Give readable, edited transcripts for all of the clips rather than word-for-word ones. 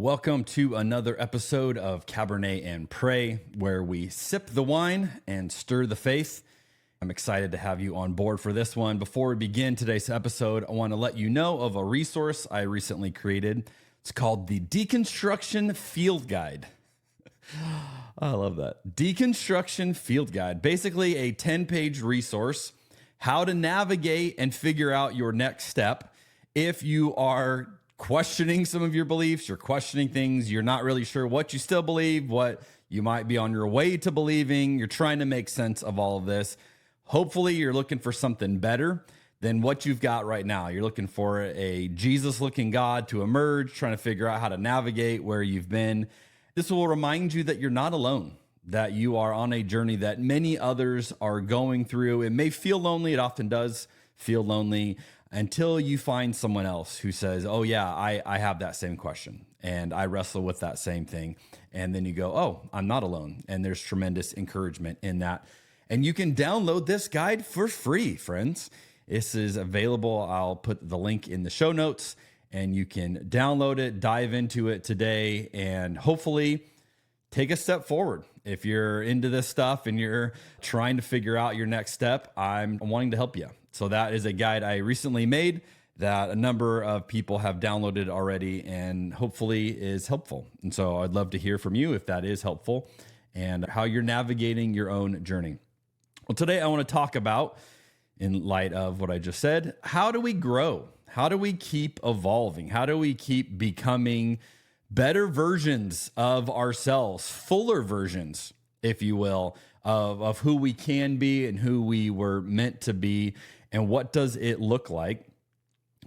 Welcome to another episode of Cabernet and Pray, where we sip the wine and stir the faith. I'm excited to have you on board for this one. Before we begin today's episode, I want to let you know of a resource I recently created. It's called the Deconstruction Field Guide. I love that. Deconstruction Field Guide. Basically a 10-page resource, how to navigate and figure out your next step if you are questioning some of your beliefs, you're questioning things, you're not really sure what you still believe, what you might be on your way to believing, you're trying to make sense of all of this. Hopefully you're looking for something better than what you've got right now. You're looking for a Jesus-looking God to emerge, trying to figure out how to navigate where you've been. This will remind you that you're not alone, that you are on a journey that many others are going through. It may feel lonely, it often does feel lonely, until you find someone else who says, oh yeah, I have that same question and I wrestle with that same thing. And then you go, oh, I'm not alone. And there's tremendous encouragement in that. And you can download this guide for free, friends. This is available. I'll put the link in the show notes and you can download it, dive into it today, and hopefully take a step forward. If you're into this stuff and you're trying to figure out your next step, I'm wanting to help you. So that is a guide I recently made that a number of people have downloaded already and hopefully is helpful. And so I'd love to hear from you if that is helpful and how you're navigating your own journey. Well, today I want to talk about, in light of what I just said, how do we grow? How do we keep evolving? How do we keep becoming better versions of ourselves, fuller versions, if you will, of who we can be and who we were meant to be? And what does it look like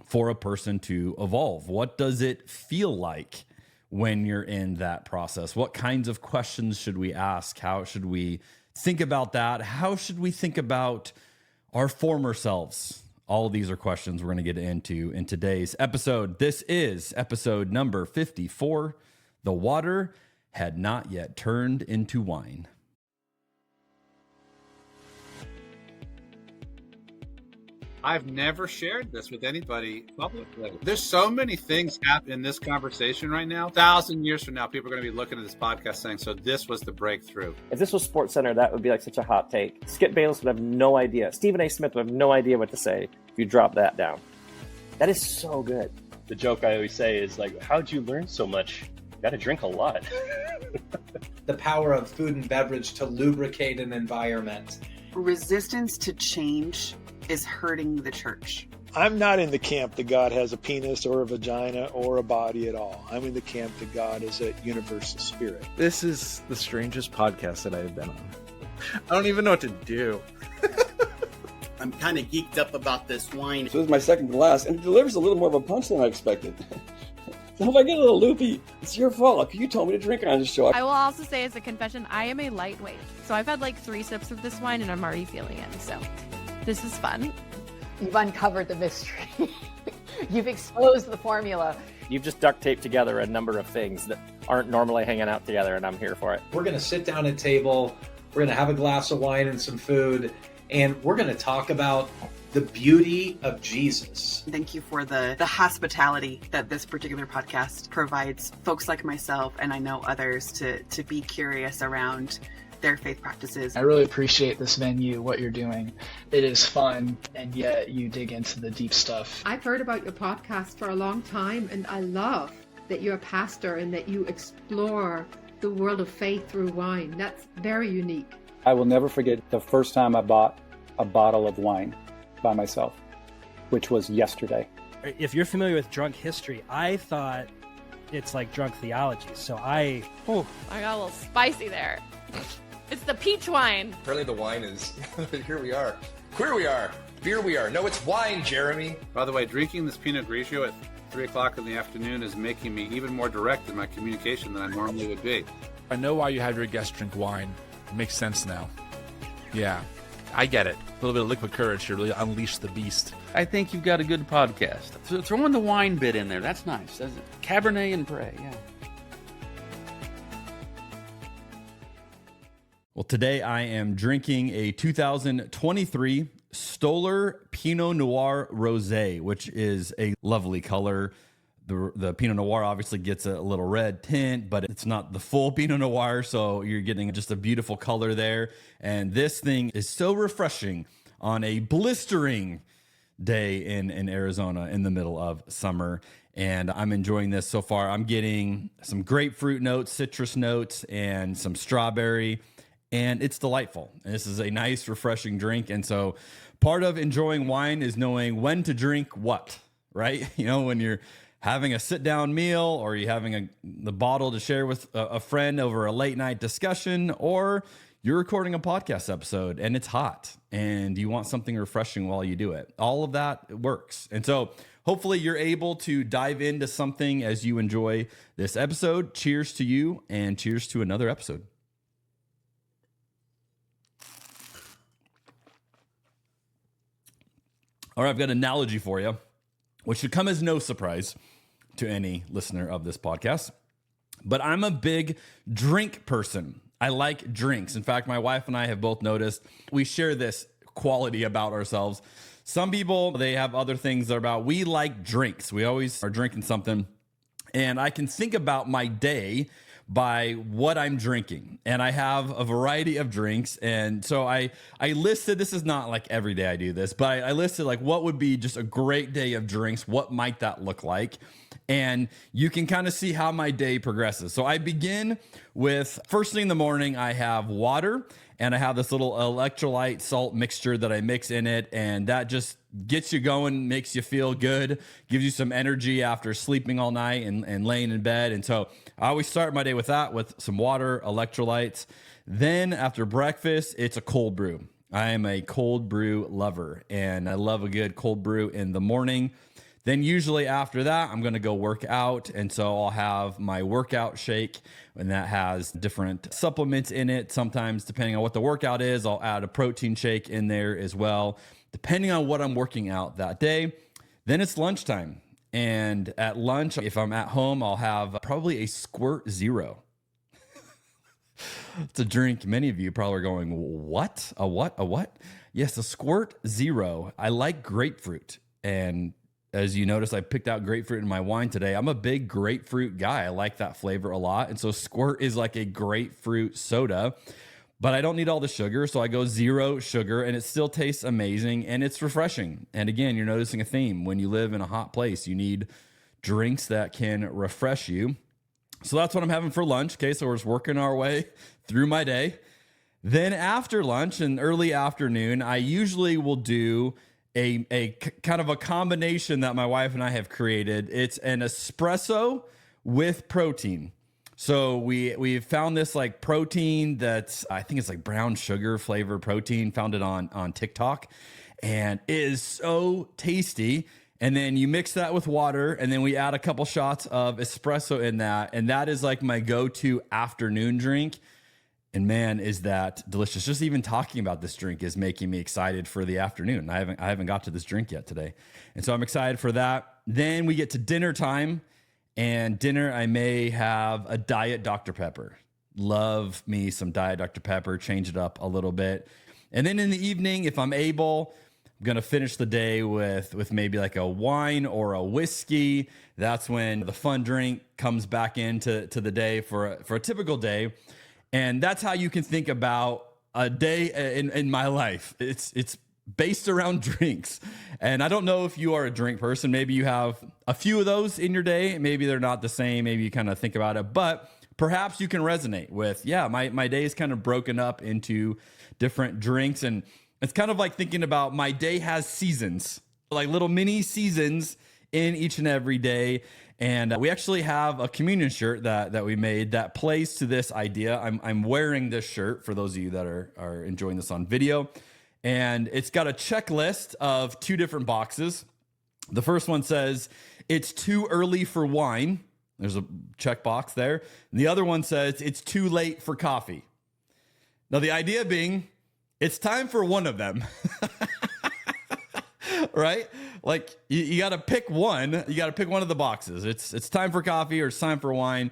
for a person to evolve? What does it feel like when you're in that process? What kinds of questions should we ask? How should we think about that? How should we think about our former selves? All of these are questions we're going to get into in today's episode. This is episode number 54. The water had not yet turned into wine. I've never shared this with anybody publicly. There's so many things happening in this conversation right now. 1,000 years from now, people are going to be looking at this podcast saying, so this was the breakthrough. If this was SportsCenter, that would be like such a hot take. Skip Bayless would have no idea. Stephen A. Smith would have no idea what to say if you drop that down. That is so good. The joke I always say is like, how'd you learn so much? You got to drink a lot. The power of food and beverage to lubricate an environment. Resistance to change is hurting the church. I'm not in the camp that God has a penis or a vagina or a body at all. I'm in the camp that God is a universal spirit. This is the strangest podcast that I've been on. I don't even know what to do. I'm kind of geeked up about this wine. So this is my second glass, and it delivers a little more of a punch than I expected. So if I get a little loopy, it's your fault. You told me to drink on the show. I will also say as a confession, I am a lightweight. So I've had like 3 sips of this wine and I'm already feeling it. So this is fun. You've uncovered the mystery. You've exposed the formula. You've just duct taped together a number of things that aren't normally hanging out together, and I'm here for it. We're going to sit down at a table. We're going to have a glass of wine and some food, and we're going to talk about the beauty of Jesus. Thank you for the hospitality that this particular podcast provides folks like myself, and I know others, to be curious around their faith practices. I really appreciate this venue, what you're doing. It is fun, and yet you dig into the deep stuff. I've heard about your podcast for a long time, and I love that you're a pastor and that you explore the world of faith through wine. That's very unique. I will never forget the first time I bought a bottle of wine by myself, which was yesterday. If you're familiar with drunk history, I thought it's like drunk theology. So I got a little spicy there. It's the peach wine. Apparently the wine is, here we are. Queer we are. Beer we are. No, it's wine, Jeremy. By the way, drinking this Pinot Grigio at 3 o'clock in the afternoon is making me even more direct in my communication than I normally would be. I know why you have your guests drink wine. It makes sense now. Yeah, I get it. A little bit of liquid courage to really unleash the beast. I think you've got a good podcast. So throw in the wine bit in there. That's nice. That's it. Cabernet and Pray, yeah. Well, today I am drinking a 2023 Stoller Pinot Noir Rosé, which is a lovely color. The Pinot Noir obviously gets a little red tint, but it's not the full Pinot Noir, so you're getting just a beautiful color there. And this thing is so refreshing on a blistering day in Arizona in the middle of summer. And I'm enjoying this so far. I'm getting some grapefruit notes, citrus notes, and some strawberry, and it's delightful. And this is a nice, refreshing drink. And so part of enjoying wine is knowing when to drink what, right? You know, when you're having a sit-down meal, or you're having the bottle to share with a friend over a late-night discussion, or you're recording a podcast episode and it's hot and you want something refreshing while you do it. All of that works. And so hopefully you're able to dive into something as you enjoy this episode. Cheers to you, and cheers to another episode. All right, I've got an analogy for you, which should come as no surprise to any listener of this podcast. But I'm a big drink person. I like drinks. In fact, my wife and I have both noticed we share this quality about ourselves. Some people, they have other things that are about, we like drinks. We always are drinking something. And I can think about my day by what I'm drinking. And I have a variety of drinks. And so I listed, this is not like every day I do this, but I listed like what would be just a great day of drinks. What might that look like? And you can kind of see how my day progresses. So I begin with first thing in the morning, I have water, and I have this little electrolyte salt mixture that I mix in it. And that just gets you going, makes you feel good, gives you some energy after sleeping all night and laying in bed. And so I always start my day with that, with some water, electrolytes. Then after breakfast, it's a cold brew. I am a cold brew lover, and I love a good cold brew in the morning. Then usually after that, I'm going to go work out. And so I'll have my workout shake, and that has different supplements in it. Sometimes, depending on what the workout is, I'll add a protein shake in there as well, depending on what I'm working out that day. Then it's lunchtime. And at lunch, if I'm at home, I'll have probably a Squirt Zero. It's a drink many of you probably are going, what? A what? A what? Yes, a Squirt Zero. I like grapefruit. And as you notice, I picked out grapefruit in my wine today. I'm a big grapefruit guy. I like that flavor a lot. And so Squirt is like a grapefruit soda, but I don't need all the sugar. So I go zero sugar, and it still tastes amazing and it's refreshing. And again, you're noticing a theme. When you live in a hot place, you need drinks that can refresh you. So that's what I'm having for lunch. Okay, so we're just working our way through my day. Then after lunch and early afternoon, I usually will do a kind of a combination that my wife and I have created. It's an espresso with protein. So we found this like protein that's, I think it's like brown sugar flavor protein, found it on TikTok, and it is so tasty. And then you mix that with water, and then we add a couple shots of espresso in that. And that is like my go-to afternoon drink. And man, is that delicious. Just even talking about this drink is making me excited for the afternoon. I haven't got to this drink yet today. And so I'm excited for that. Then we get to dinner time, and dinner, I may have a Diet Dr. Pepper. Love me some Diet Dr. Pepper, change it up a little bit. And then in the evening, if I'm able, I'm going to finish the day with maybe like a wine or a whiskey. That's when the fun drink comes back into the day for a typical day. And that's how you can think about a day in my life. It's based around drinks. And I don't know if you are a drink person. Maybe you have a few of those in your day. Maybe they're not the same. Maybe you kind of think about it. But perhaps you can resonate with, my day is kind of broken up into different drinks. And it's kind of like thinking about my day has seasons, like little mini seasons in each and every day. And we actually have a communion shirt that we made that plays to this idea. I'm wearing this shirt for those of you that are enjoying this on video. And it's got a checklist of 2 different boxes. The first one says, it's too early for wine. There's a check box there. And the other one says, it's too late for coffee. Now, the idea being, it's time for one of them. Right? Like you got to pick one. You got to pick one of the boxes. It's time for coffee or it's time for wine.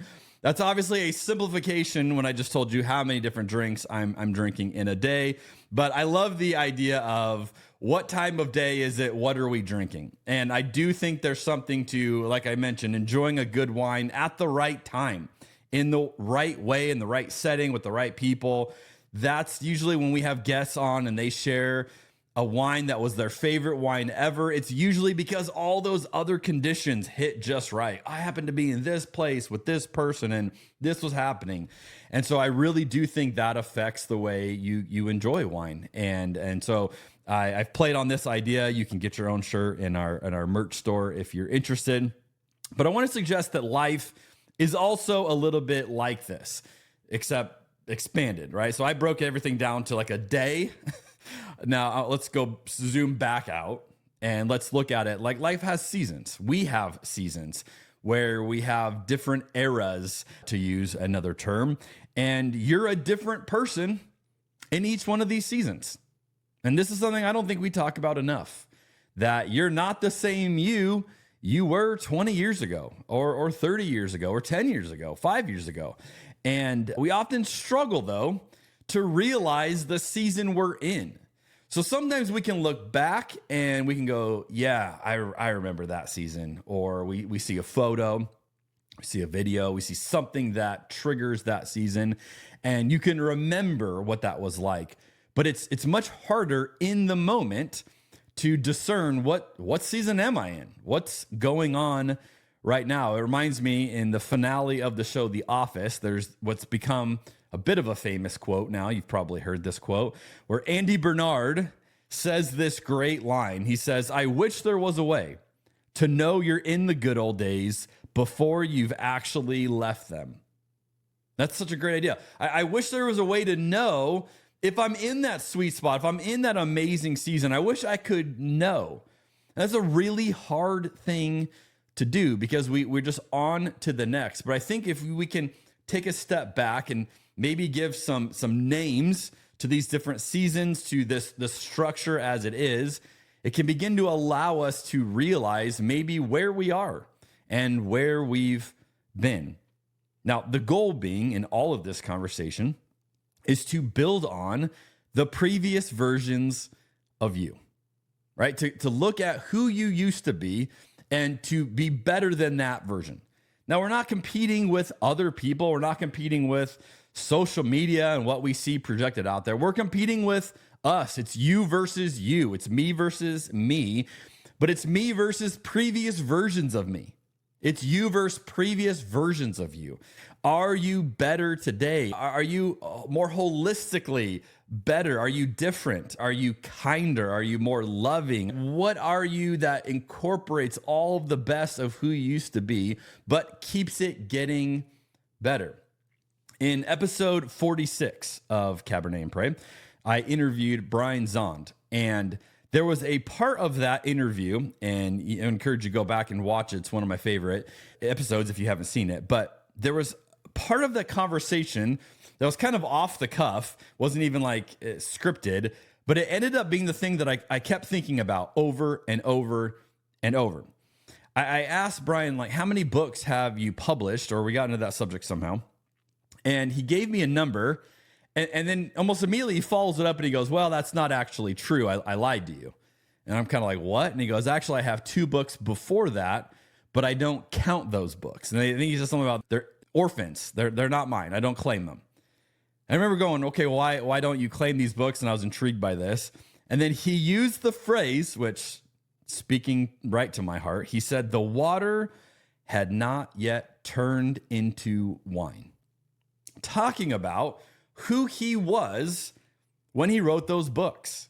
That's obviously a simplification when I just told you how many different drinks I'm drinking in a day. But I love the idea of what time of day is it? What are we drinking? And I do think there's something to, like I mentioned, enjoying a good wine at the right time, in the right way, in the right setting, with the right people. That's usually when we have guests on and they share a wine that was their favorite wine ever. It's usually because all those other conditions hit just right. I happen to be in this place with this person and this was happening. And so I really do think that affects the way you enjoy wine. And so I've played on this idea. You can get your own shirt in our merch store if you're interested. But I want to suggest that life is also a little bit like this, except expanded, right? So I broke everything down to like a day. Now let's go zoom back out and let's look at it like life has seasons. We have seasons where we have different eras, to use another term, and you're a different person in each one of these seasons. And this is something I don't think we talk about enough, that you're not the same you were 20 years ago or 30 years ago or 10 years ago, 5 years ago. And we often struggle, though, to realize the season we're in. So sometimes we can look back and we can go, yeah, I remember that season. Or we see a photo, we see a video, we see something that triggers that season, and you can remember what that was like. But it's much harder in the moment to discern what season am I in? What's going on right now? It reminds me, in the finale of the show The Office, there's what's become a bit of a famous quote now. You've probably heard this quote, where Andy Bernard says this great line. He says, "I wish there was a way to know you're in the good old days before you've actually left them." That's such a great idea. I wish there was a way to know if I'm in that sweet spot, if I'm in that amazing season. I wish I could know. And that's a really hard thing to do because we're just on to the next. But I think if we can take a step back and maybe give some names to these different seasons, to this structure as it is, it can begin to allow us to realize maybe where we are and where we've been. Now, the goal being in all of this conversation is to build on the previous versions of you, right? To look at who you used to be and to be better than that version. Now, we're not competing with other people. We're not competing with social media and what we see projected out there. We're competing with us. It's you versus you. It's me versus me, but it's me versus previous versions of me. It's you versus previous versions of you. Are you better today? Are you more holistically better? Are you different? Are you kinder? Are you more loving? What are you that incorporates all of the best of who you used to be, but keeps it getting better? In episode 46 of Cabernet and Pray, I interviewed Brian Zahnd, and there was a part of that interview, and I encourage you to go back and watch it. It's one of my favorite episodes if you haven't seen it. But there was part of the conversation that was kind of off the cuff, wasn't even like scripted, but it ended up being the thing that I kept thinking about over and over and over. I asked Brian, like, how many books have you published? Or we got into that subject somehow. And he gave me a number. And then almost immediately he follows it up and he goes, well, that's not actually true. I lied to you. And I'm kind of like, what? And he goes, actually, I have 2 books before that, but I don't count those books. And I think he said something about they're orphans. They're not mine. I don't claim them. I remember going, okay, well, why don't you claim these books? And I was intrigued by this. And then he used the phrase, which speaking right to my heart, he said, the water had not yet turned into wine. Talking about who he was when he wrote those books,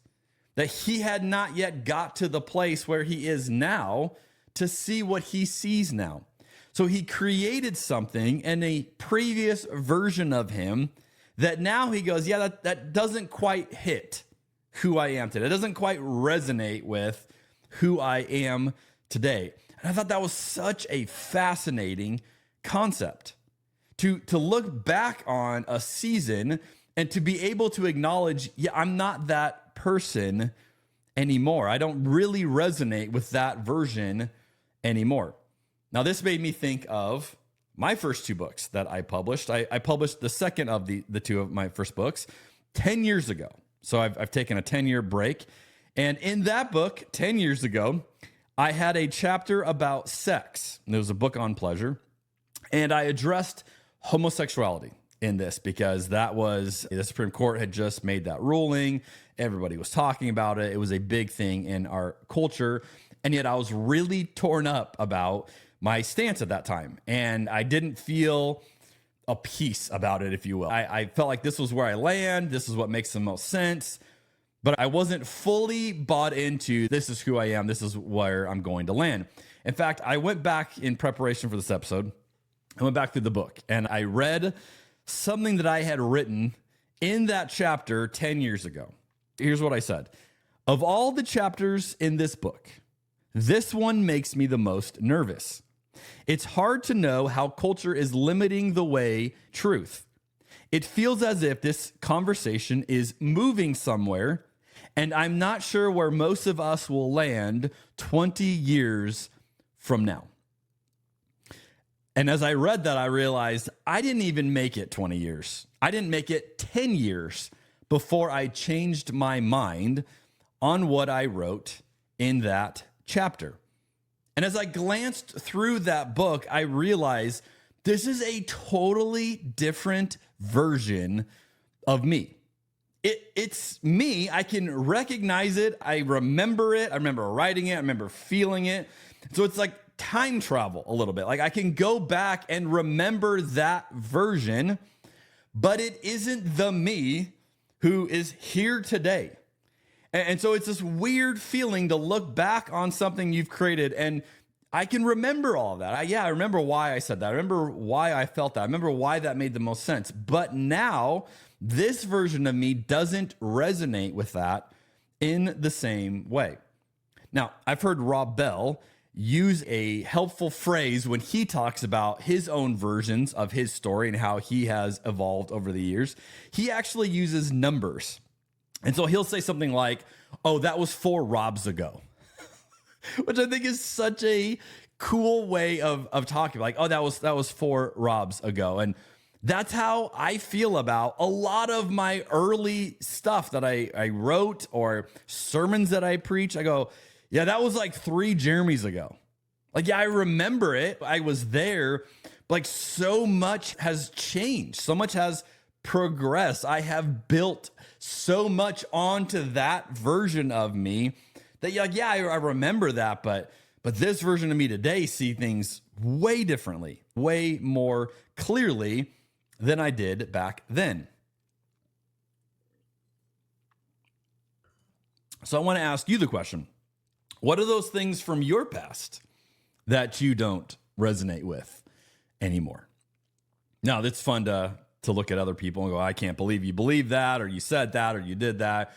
that he had not yet got to the place where he is now to see what he sees now. So he created something in a previous version of him that now he goes, yeah, that doesn't quite hit who I am today. It doesn't quite resonate with who I am today. And I thought that was such a fascinating concept. To look back on a season and to be able to acknowledge, yeah, I'm not that person anymore. I don't really resonate with that version anymore. Now, this made me think of my first two books that I published. I published the second of the two of my first books 10 years ago. So I've taken a 10-year break. And in that book, 10 years ago, I had a chapter about sex. It was a book on pleasure. And I addressed homosexuality in this because the Supreme Court had just made that ruling. Everybody was talking about it. It was a big thing in our culture. And yet I was really torn up about my stance at that time. And I didn't feel a peace about it, if you will. I felt like this was where I land. This is what makes the most sense. But I wasn't fully bought into this is who I am. This is where I'm going to land. In fact, I went back in preparation for this episode. I went back through the book and I read something that I had written in that chapter 10 years ago. Here's what I said. Of all the chapters in this book, this one makes me the most nervous. It's hard to know how culture is limiting the way truth. It feels as if this conversation is moving somewhere, and I'm not sure where most of us will land 20 years from now. And as I read that, I realized I didn't even make it 20 years. I didn't make it 10 years before I changed my mind on what I wrote in that chapter. And as I glanced through that book, I realized this is a totally different version of me. It's me. I can recognize it. I remember it. I remember writing it. I remember feeling it. So it's like time travel a little bit. Like I can go back and remember that version, but it isn't the me who is here today. And so it's this weird feeling to look back on something you've created. And I can remember all of that. I remember why I said that. I remember why I felt that. I remember why that made the most sense. But now this version of me doesn't resonate with that in the same way. Now, I've heard Rob Bell use a helpful phrase when he talks about his own versions of his story and how he has evolved over the years. He actually uses numbers. And so he'll say something like, oh, that was 4 Robs ago, which I think is such a cool way of talking. Like, oh, that was 4 Robs ago. And that's how I feel about a lot of my early stuff that I wrote or sermons that I preach. I go, yeah, that was like 3 Jeremys ago. Like, yeah, I remember it. I was there. But like so much has changed. So much has progressed. I have built so much onto that version of me that I remember that, but this version of me today see things way differently, way more clearly than I did back then. So I want to ask you the question. What are those things from your past that you don't resonate with anymore? Now, it's fun to look at other people and go, I can't believe you believe that, or you said that, or you did that.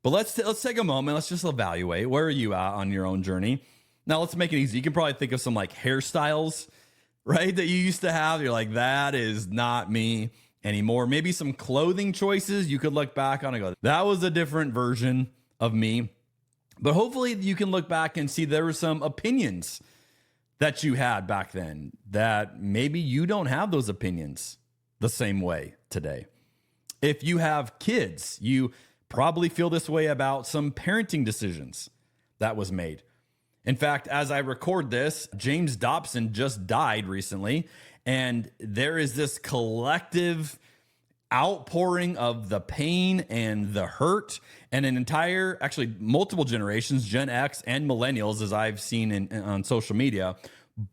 But let's take a moment. Let's just evaluate. Where are you at on your own journey? Now, let's make it easy. You can probably think of some like hairstyles, right, that you used to have. You're like, that is not me anymore. Maybe some clothing choices you could look back on and go, that was a different version of me. But hopefully you can look back and see there were some opinions that you had back then that maybe you don't have those opinions the same way today. If you have kids, you probably feel this way about some parenting decisions that was made. In fact, as I record this, James Dobson just died recently, and there is this collective outpouring of the pain and the hurt, and actually multiple generations, Gen X and millennials, as I've seen on social media,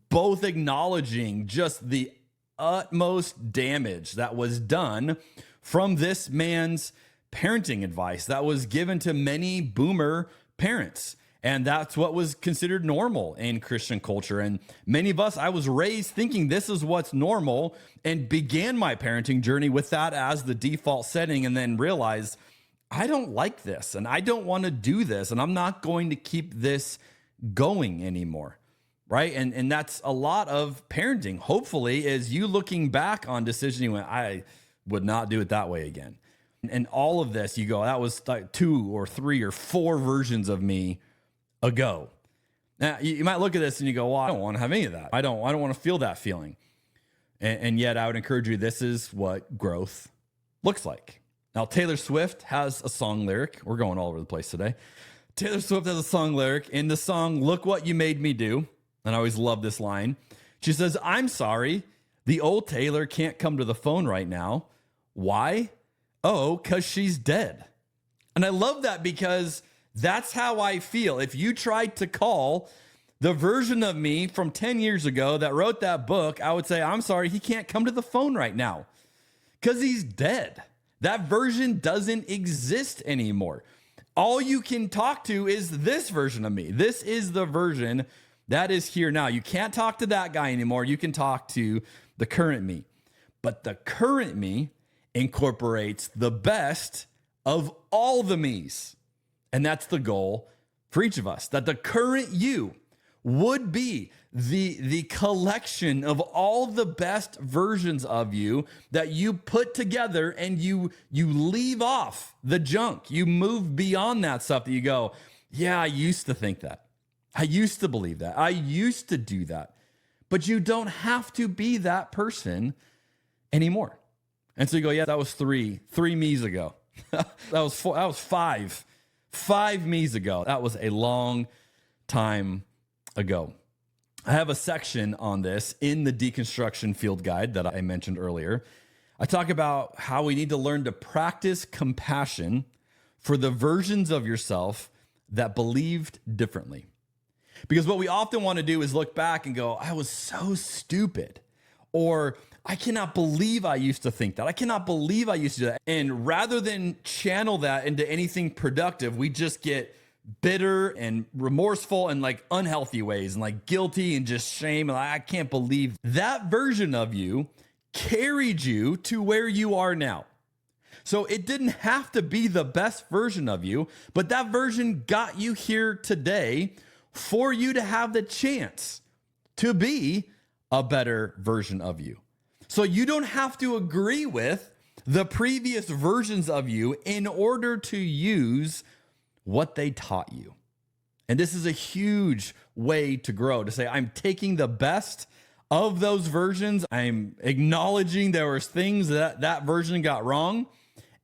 both acknowledging just the utmost damage that was done from this man's parenting advice that was given to many boomer parents. And that's what was considered normal in Christian culture. And many of us, I was raised thinking this is what's normal and began my parenting journey with that as the default setting, and then realized I don't like this and I don't want to do this and I'm not going to keep this going anymore. Right. And that's a lot of parenting, hopefully, is you looking back on decision you went, I would not do it that way again. And all of this, you go, that was like 2 or 3 or 4 versions of me ago. Now, you might look at this and you go, well, I don't want to have any of that. I don't want to feel that feeling. And yet I would encourage you, this is what growth looks like. Now, Taylor Swift has a song lyric. We're going all over the place today. Taylor Swift has a song lyric in the song, "Look What You Made Me Do." And I always love this line. She says, "I'm sorry, the old Taylor can't come to the phone right now. Why? Oh, 'cause she's dead." And I love that because that's how I feel. If you tried to call the version of me from 10 years ago that wrote that book, I would say, "I'm sorry, he can't come to the phone right now because he's dead." That version doesn't exist anymore. All you can talk to is this version of me. This is the version that is here now. You can't talk to that guy anymore. You can talk to the current me. But the current me incorporates the best of all the me's. And that's the goal for each of us, that the current you would be the collection of all the best versions of you that you put together, and you leave off the junk. You move beyond that stuff that you go, yeah, I used to think that. I used to believe that. I used to do that. But you don't have to be that person anymore. And so you go, yeah, that was three me's ago. that was five me's ago. That was a long time ago. I have a section on this in the Deconstruction field guide that I mentioned earlier. I talk about how we need to learn to practice compassion for the versions of yourself that believed differently. Because what we often want to do is look back and go, I was so stupid. Or I cannot believe I used to think that. I cannot believe I used to do that. And rather than channel that into anything productive, we just get bitter and remorseful and like unhealthy ways and like guilty and just shame. And I can't believe that version of you carried you to where you are now. So it didn't have to be the best version of you, but that version got you here today for you to have the chance to be a better version of you. So you don't have to agree with the previous versions of you in order to use what they taught you. And this is a huge way to grow, to say, I'm taking the best of those versions. I'm acknowledging there was things that version got wrong,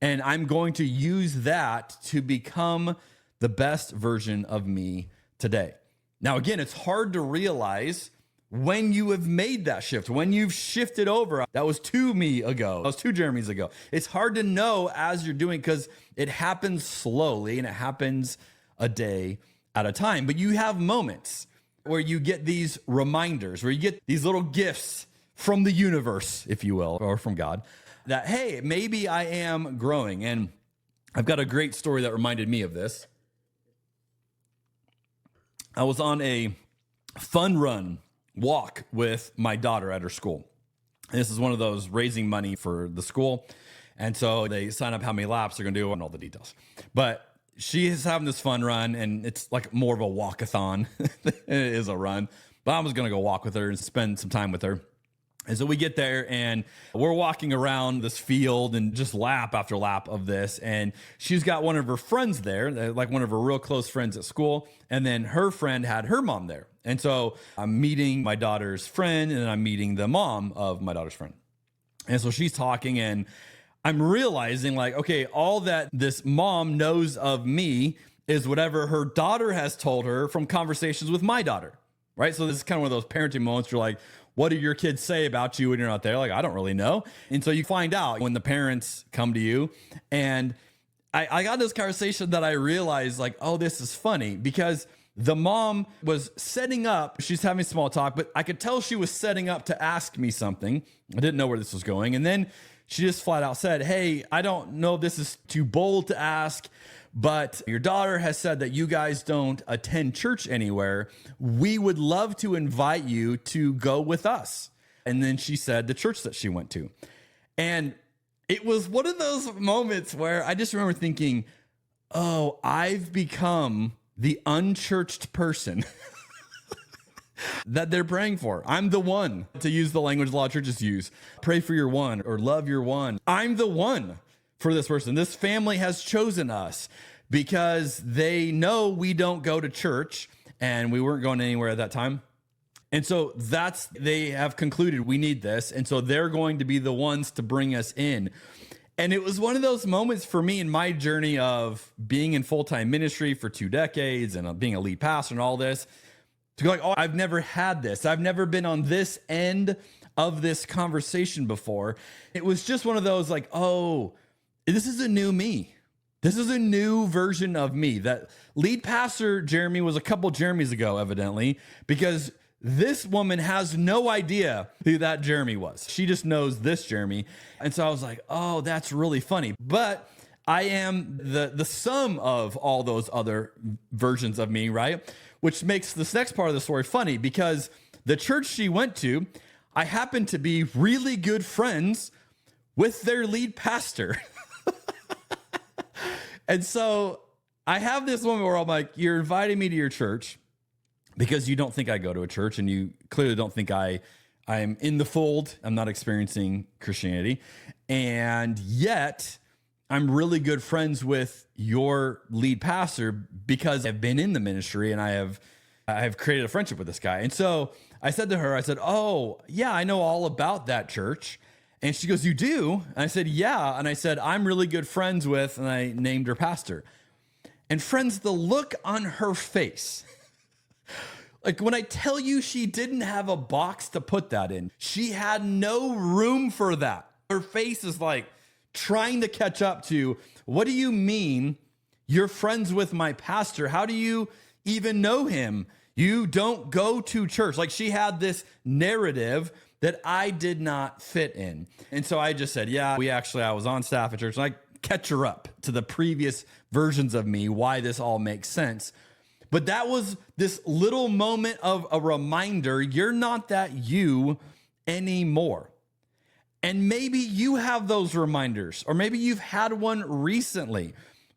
and I'm going to use that to become the best version of me today. Now, again, it's hard to realize when you have made that shift, when you've shifted over. That was 2 me ago. That was 2 Jeremys ago. It's hard to know as you're doing, because it happens slowly and it happens a day at a time. But you have moments where you get these reminders, where you get these little gifts from the universe, if you will, or from God, that, hey, maybe I am growing. And I've got a great story that reminded me of this. I was on a fun run walk with my daughter at her school. And this is one of those raising money for the school. And so they sign up how many laps they're going to do and all the details. But she is having this fun run, and it's like more of a walkathon. It is a run. But I was going to go walk with her and spend some time with her. And so we get there and we're walking around this field and just lap after lap of this. And she's got one of her friends there, like one of her real close friends at school. And then her friend had her mom there. And so I'm meeting my daughter's friend, and I'm meeting the mom of my daughter's friend. And so she's talking, and I'm realizing, like, okay, all that this mom knows of me is whatever her daughter has told her from conversations with my daughter, right? So this is kind of one of those parenting moments where you're like, what do your kids say about you when you're not there? Like, I don't really know. And so you find out when the parents come to you. And I got this conversation that I realized, like, oh, this is funny, because the mom was setting up, she's having small talk, but I could tell she was setting up to ask me something. I didn't know where this was going. And then she just flat out said, hey, I don't know if this is too bold to ask, but your daughter has said that you guys don't attend church anywhere. We would love to invite you to go with us. And then she said the church that she went to. And it was one of those moments where I just remember thinking, oh, I've become the unchurched person that they're praying for. I'm the one, to use the language a lot of churches use. Pray for your one, or love your one. I'm the one for this person. This family has chosen us because they know we don't go to church, and we weren't going anywhere at that time. And so they have concluded we need this. And so they're going to be the ones to bring us in. And it was one of those moments for me in my journey of being in full-time ministry for 2 decades and being a lead pastor and all this, to go like, oh, I've never had this. I've never been on this end of this conversation before. It was just one of those like, oh, this is a new me. This is a new version of me. That lead pastor Jeremy was a couple Jeremys ago, evidently, because this woman has no idea who that Jeremy was. She just knows this Jeremy. And so I was like, oh, that's really funny. But I am the sum of all those other versions of me, right? Which makes this next part of the story funny, because the church she went to, I happen to be really good friends with their lead pastor. And so I have this moment where I'm like, you're inviting me to your church because you don't think I go to a church, and you clearly don't think I'm in the fold. I'm not experiencing Christianity. And yet I'm really good friends with your lead pastor because I've been in the ministry and I have created a friendship with this guy. And so I said to her, I said, oh yeah, I know all about that church. And she goes, you do? And I said, yeah. And I said, I'm really good friends with, and I named her pastor. And friends, the look on her face, like when I tell you she didn't have a box to put that in, she had no room for that. Her face is like trying to catch up to, what do you mean you're friends with my pastor? How do you even know him? You don't go to church. Like she had this narrative that I did not fit in. And so I just said, yeah, I was on staff at church, and I catch her up to the previous versions of me, why this all makes sense. But that was this little moment of a reminder, you're not that you anymore. And maybe you have those reminders, or maybe you've had one recently.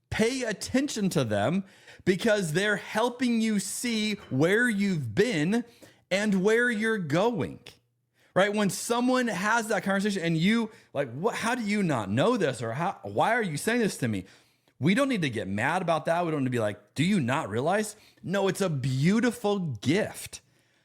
Pay attention to them, because they're helping you see where you've been and where you're going. Right? When someone has that conversation and you like, what, how do you not know this? Or why are you saying this to me? We don't need to get mad about that. We don't need to be like, do you not realize? No, it's a beautiful gift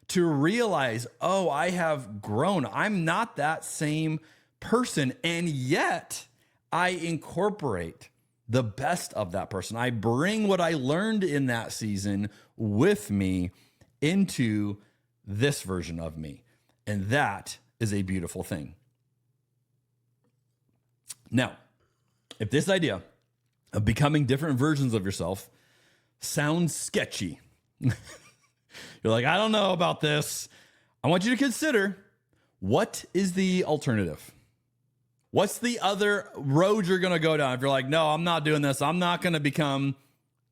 to realize, oh, I have grown. I'm not that same person. And yet I incorporate the best of that person. I bring what I learned in that season with me into this version of me. And that is a beautiful thing. Now, if this idea of becoming different versions of yourself sounds sketchy, you're like, I don't know about this. I want you to consider, what is the alternative? What's the other road you're going to go down? If you're like, no, I'm not doing this. I'm not going to become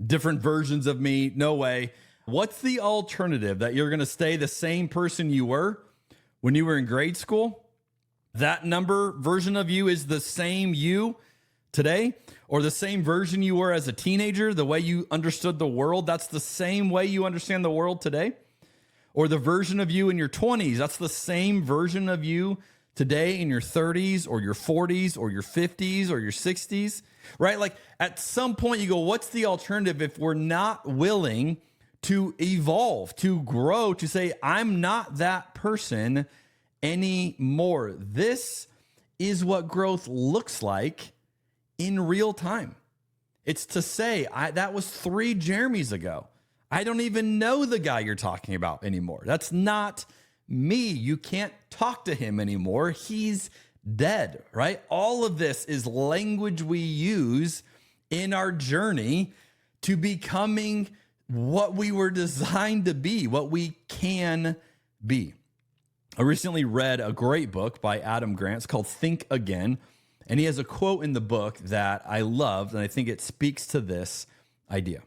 different versions of me. No way. What's the alternative? That you're going to stay the same person you were when you were in grade school? That number version of you is the same you today, or the same version you were as a teenager, the way you understood the world, that's the same way you understand the world today? Or the version of you in your 20s, that's the same version of you today in your 30s or your 40s or your 50s or your 60s, right? Like at some point you go, what's the alternative if we're not willing to evolve, to grow, to say, I'm not that person anymore? This is what growth looks like in real time. It's to say, that was 3 Jeremys ago. I don't even know the guy you're talking about anymore. That's not me. You can't talk to him anymore. He's dead, right? All of this is language we use in our journey to becoming what we were designed to be, what we can be. I recently read a great book by Adam Grant. It's called Think Again. And he has a quote in the book that I loved, and I think it speaks to this idea.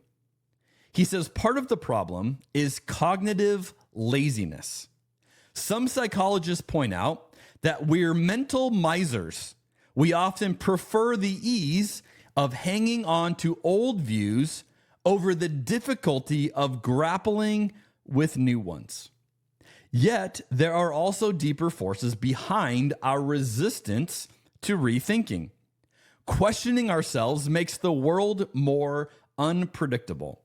He says, part of the problem is cognitive laziness. Some psychologists point out that we're mental misers. We often prefer the ease of hanging on to old views over the difficulty of grappling with new ones. Yet, there are also deeper forces behind our resistance to rethinking. Questioning ourselves makes the world more unpredictable.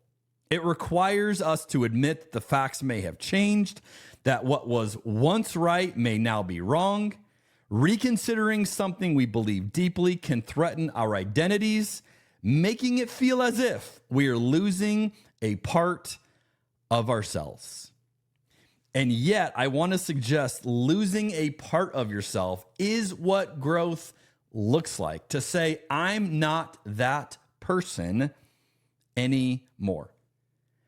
It requires us to admit the facts may have changed, that what was once right may now be wrong. Reconsidering something we believe deeply can threaten our identities, making it feel as if we are losing a part of ourselves. And yet, I want to suggest losing a part of yourself is what growth looks like. To say, I'm not that person anymore.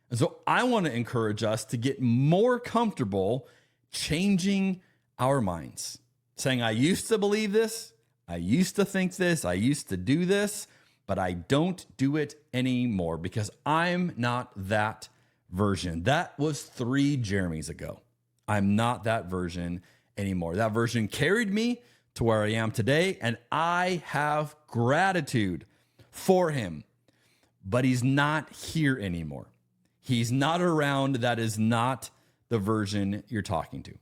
And so I want to encourage us to get more comfortable changing our minds. Saying, I used to believe this, I used to think this, I used to do this, but I don't do it anymore because I'm not that version. That was 3 Jeremys ago. I'm not that version anymore. That version carried me to where I am today, and I have gratitude for him. But he's not here anymore. He's not around. That is not the version you're talking to.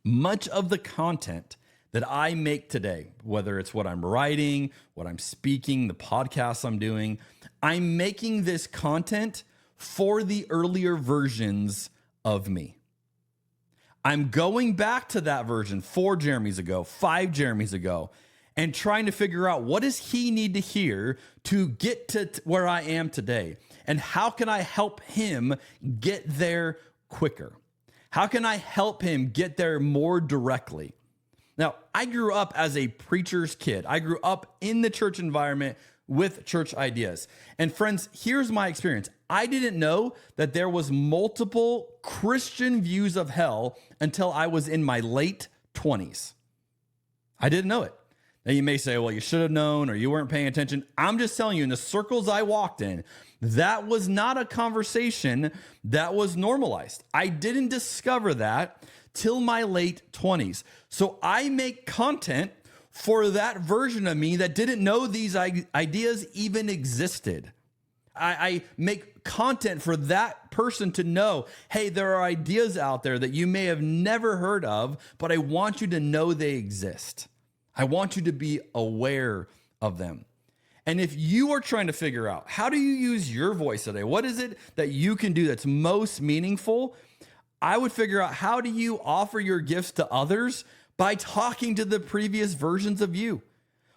Much of the content that I make today, whether it's what I'm writing, what I'm speaking, the podcasts I'm doing, I'm making this content for the earlier versions of me. I'm going back to that version 4 Jeremys ago, 5 Jeremys ago, and trying to figure out what does he need to hear to get to where I am today? And how can I help him get there quicker? How can I help him get there more directly? Now, I grew up as a preacher's kid. I grew up in the church environment with church ideas. And friends, here's my experience. I didn't know that there was multiple Christian views of hell until I was in my late 20s. I didn't know it. Now you may say, well, you should have known or you weren't paying attention. I'm just telling you, in the circles I walked in, that was not a conversation that was normalized. I didn't discover that till my late 20s. So I make content for that version of me that didn't know these ideas even existed. I make content for that person to know, hey, there are ideas out there that you may have never heard of, but I want you to know they exist. I want you to be aware of them. And if you are trying to figure out, how do you use your voice today? What is it that you can do that's most meaningful? I would figure out, how do you offer your gifts to others? By talking to the previous versions of you.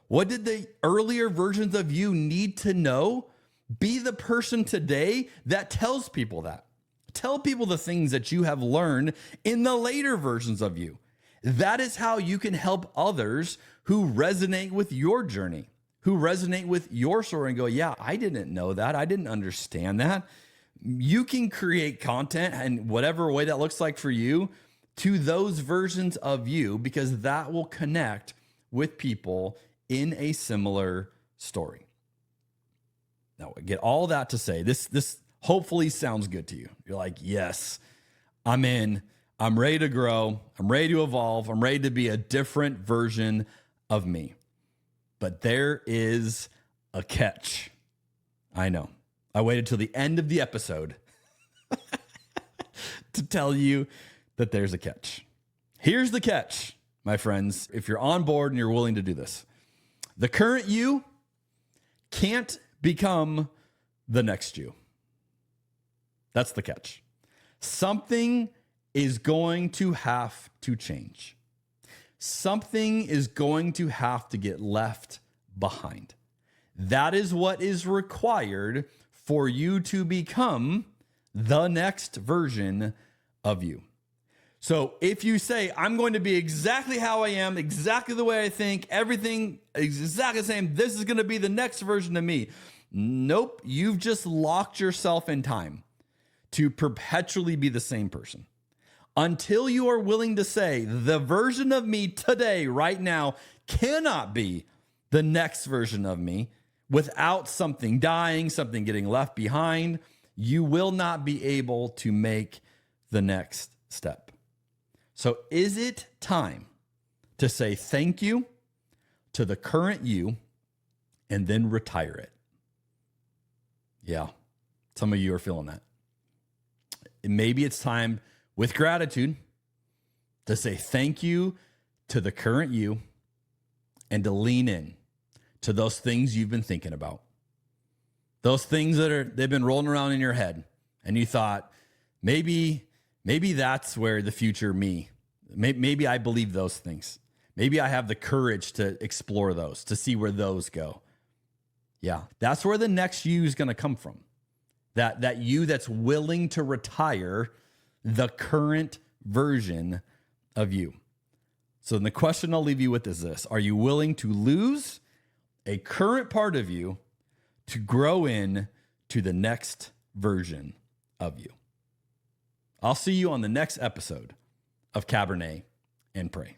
What did the earlier versions of you need to know? Be the person today that tells people that. Tell people the things that you have learned in the later versions of you. That is how you can help others who resonate with your journey, who resonate with your story and go, yeah, I didn't know that. I didn't understand that. You can create content in whatever way that looks like for you to those versions of you, because that will connect with people in a similar story. Now, I get all that to say, this hopefully sounds good to you. You're like, yes, I'm in. I'm ready to grow. I'm ready to evolve. I'm ready to be a different version of me. But there is a catch. I know. I waited till the end of the episode to tell you that there's a catch. Here's the catch, my friends, if you're on board and you're willing to do this. The current you can't become the next you. That's the catch. Something is going to have to change. Something is going to have to get left behind. That is what is required for you to become the next version of you. So if you say, I'm going to be exactly how I am, exactly the way I think, everything is exactly the same, this is going to be the next version of me. Nope, you've just locked yourself in time to perpetually be the same person. Until you are willing to say, the version of me today, right now, cannot be the next version of me without something dying, something getting left behind, you will not be able to make the next step. So is it time to say thank you to the current you and then retire it? Yeah, some of you are feeling that. Maybe it's time, with gratitude, to say thank you to the current you and to lean in to those things you've been thinking about. Those things they've been rolling around in your head, and you thought, maybe that's where the future me, maybe I believe those things. Maybe I have the courage to explore those, to see where those go. Yeah, that's where the next you is going to come from. That you that's willing to retire the current version of you. So the question I'll leave you with is this: are you willing to lose a current part of you to grow in to the next version of you? I'll see you on the next episode of Cabernet and Pray.